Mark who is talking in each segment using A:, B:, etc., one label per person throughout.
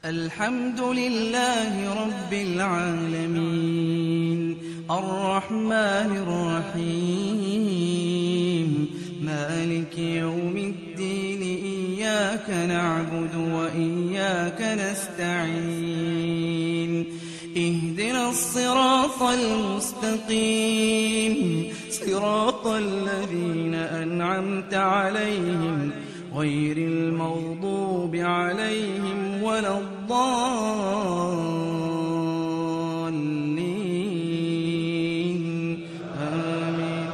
A: الحمد لله رب العالمين الرحمن الرحيم مالك يوم الدين إياك نعبد وإياك نستعين اهدنا الصراط المستقيم صراط الذين أنعمت عليهم غير المغضوب عليهم ولا الضالين آمين.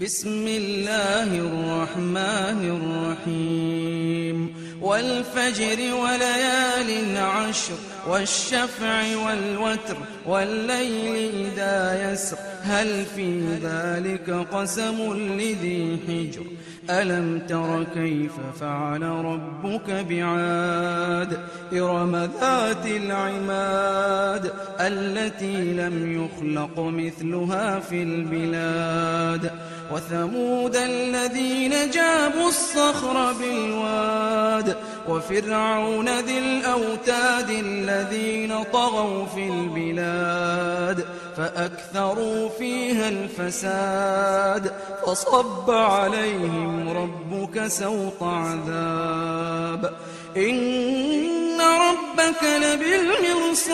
A: بسم الله الرحمن الرحيم والفجر وليال عشر والشفع والوتر والليل إذا يسر هل في ذلك قسم لذي حجر ألم تر كيف فعل ربك بعاد إرم ذات العماد التي لم يخلق مثلها في البلاد وثمود الذين جابوا الصخر بالواد وفرعون ذي الأوتاد الذين طغوا في البلاد فأكثروا فيها الفساد فصب عليهم ربك سوط عذاب إن ربك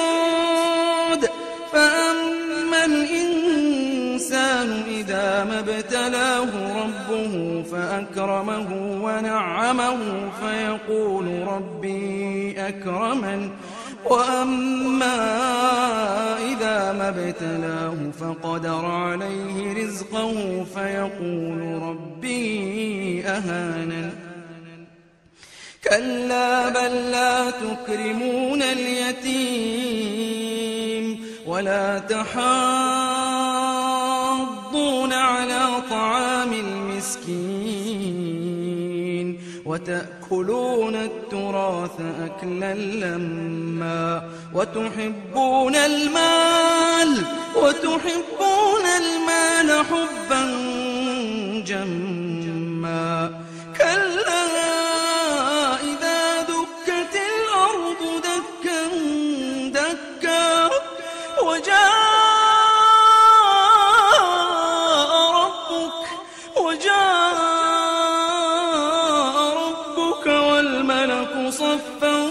A: لبالمرصاد فأما الإنسان إذا ما ابتلاه ربه فأكرمه ونعمه فيقول ربي أكرمن وأما إذا ما ابتلاه فقدر عليه رزقه فيقول ربي أهانن كلا بل لا تكرمون اليتيم ولا تحاضون على طعام المسكين وتأكلون التراث أكلا لما وتحبون المال حبا جما كلا إذا دكت الأرض دكا دكا وجاء ربك والملك صفا